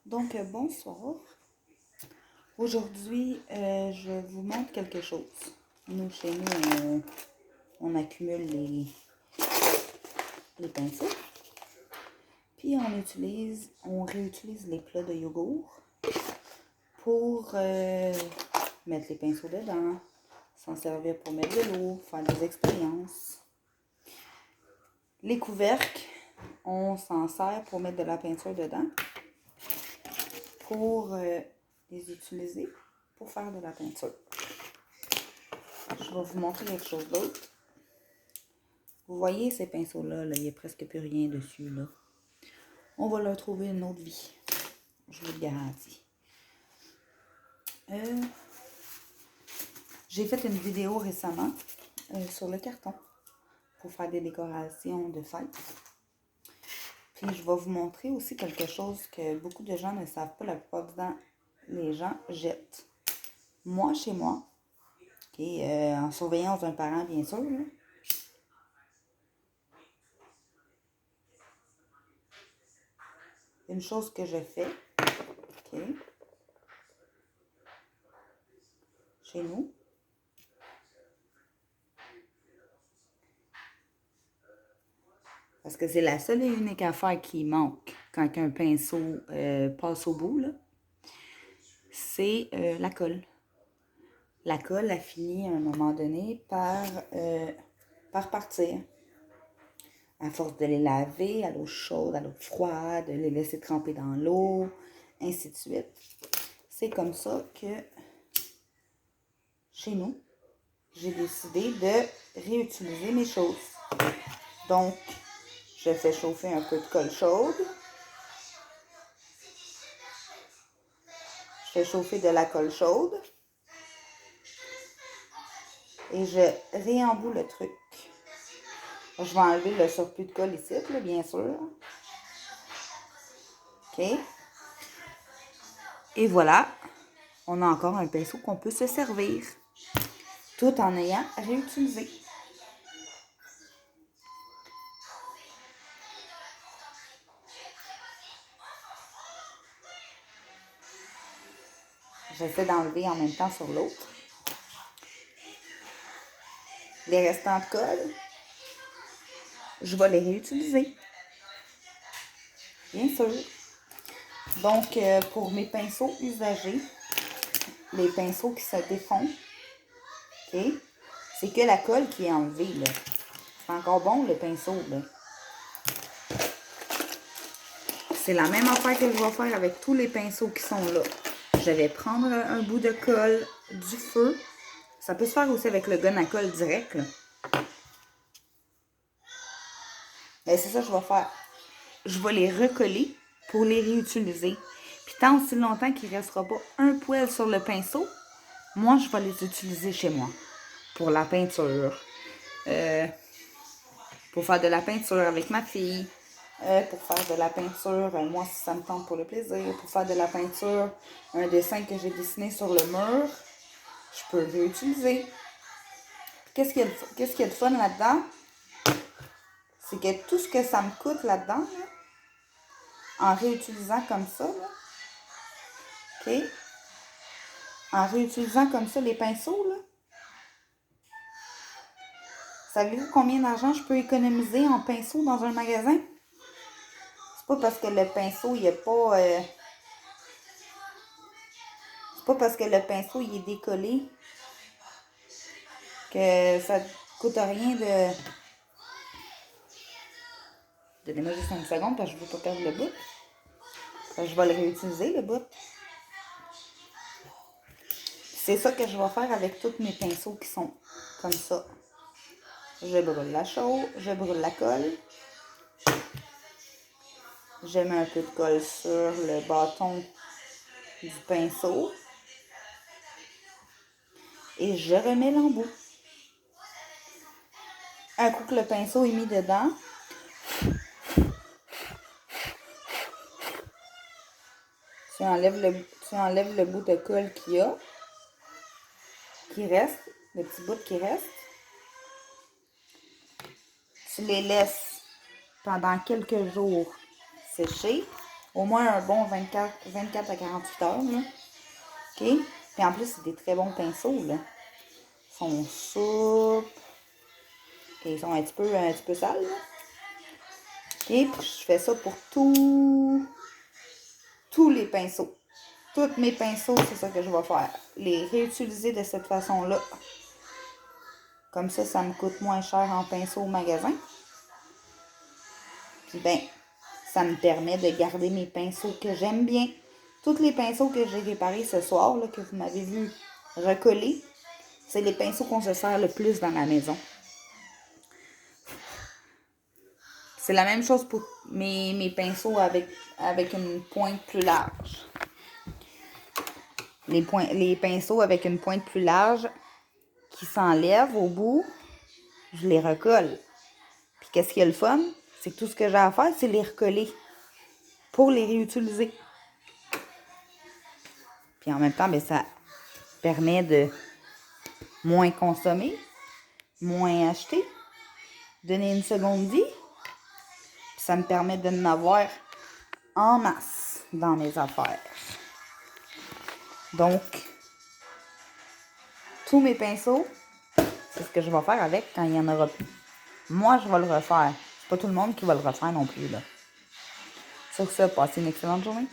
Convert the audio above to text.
Donc, bonsoir. Aujourd'hui, je vous montre quelque chose. Nous, chez nous, on accumule les pinceaux. Puis, on réutilise les plats de yogourt pour mettre les pinceaux dedans, s'en servir pour mettre de l'eau, faire des expériences. Les couvercles, on s'en sert pour mettre de la peinture dedans, pour les utiliser pour faire de la peinture. Je vais vous montrer quelque chose d'autre. Vous voyez ces pinceaux-là, il n'y a presque plus rien dessus. Là. On va leur trouver une autre vie. Je vous le garantis. J'ai fait une vidéo récemment sur le carton pour faire des décorations de fête. Puis je vais vous montrer aussi quelque chose que beaucoup de gens ne savent pas. La plupart du temps, les gens jettent. Moi, chez moi, en surveillance d'un parent, bien sûr, là, une chose que je fais, chez nous, parce que c'est la seule et unique affaire qui manque quand un pinceau passe au bout, là, c'est la colle. La colle a fini à un moment donné par partir. À force de les laver à l'eau chaude, à l'eau froide, de les laisser tremper dans l'eau, ainsi de suite. C'est comme ça que, chez nous, j'ai décidé de réutiliser mes choses. Donc, je fais chauffer un peu de colle chaude. Je fais chauffer de la colle chaude. Et je réemboule le truc. Je vais enlever le surplus de colle ici, là, bien sûr. OK. Et voilà, on a encore un pinceau qu'on peut se servir, tout en ayant réutilisé. J'essaie d'enlever en même temps sur l'autre. Les restants de colle, je vais les réutiliser. Bien sûr. Donc, pour mes pinceaux usagés, les pinceaux qui se défont, OK, c'est que la colle qui est enlevée, là. C'est encore bon, le pinceau, là. C'est la même affaire que je vais faire avec tous les pinceaux qui sont là. Je vais prendre un bout de colle, du feu. Ça peut se faire aussi avec le gun à colle direct, là. Mais c'est ça que je vais faire. Je vais les recoller pour les réutiliser. Puis tant aussi longtemps qu'il ne restera pas un poil sur le pinceau, moi, je vais les utiliser chez moi. Pour la peinture. Pour faire de la peinture avec ma fille. Pour faire de la peinture, moi, si ça me tente pour le plaisir. Pour faire de la peinture, un dessin que j'ai dessiné sur le mur, je peux le réutiliser. Qu'est-ce qu'il y a de fun là-dedans? C'est que tout ce que ça me coûte là-dedans, là, en réutilisant comme ça, là, OK? En réutilisant comme ça les pinceaux, là, savez-vous combien d'argent je peux économiser en pinceaux dans un magasin? C'est pas parce que le pinceau, il est pas... c'est pas parce que le pinceau, il est décollé que ça coûte rien de... Donnez-moi juste une seconde parce que je veux pas perdre le bout. Je vais le réutiliser, le bout. C'est ça que je vais faire avec tous mes pinceaux qui sont comme ça. Je brûle la chaux, je brûle la colle. Je mets un peu de colle sur le bâton du pinceau. Et je remets l'embout. Un coup que le pinceau est mis dedans, tu enlèves le bout de colle qu'il y a, qui reste, le petit bout qui reste. Tu les laisses pendant quelques jours sécher. Au moins un bon 24 à 48 heures, là. OK? Puis en plus, c'est des très bons pinceaux, là. Ils sont souples. OK, ils sont un petit peu sales, là. OK? Puis je fais ça pour tous les pinceaux. Tous mes pinceaux, c'est ça que je vais faire. Les réutiliser de cette façon-là. Comme ça me coûte moins cher en pinceau au magasin. Puis ben, ça me permet de garder mes pinceaux que j'aime bien. Tous les pinceaux que j'ai réparés ce soir, là, que vous m'avez vu recoller, c'est les pinceaux qu'on se sert le plus dans la maison. C'est la même chose pour mes pinceaux avec une pointe plus large. Les pinceaux avec une pointe plus large qui s'enlèvent au bout, je les recolle. Puis qu'est-ce qui est le fun? C'est que tout ce que j'ai à faire, c'est les recoller pour les réutiliser. Puis en même temps, ben, ça permet de moins consommer, moins acheter, donner une seconde vie. Puis ça me permet de n'avoir en masse dans mes affaires. Donc, tous mes pinceaux, c'est ce que je vais faire avec quand il n'y en aura plus. Moi, je vais le refaire. C'est pas tout le monde qui va le refaire non plus, là. Sur ce, passez une excellente journée.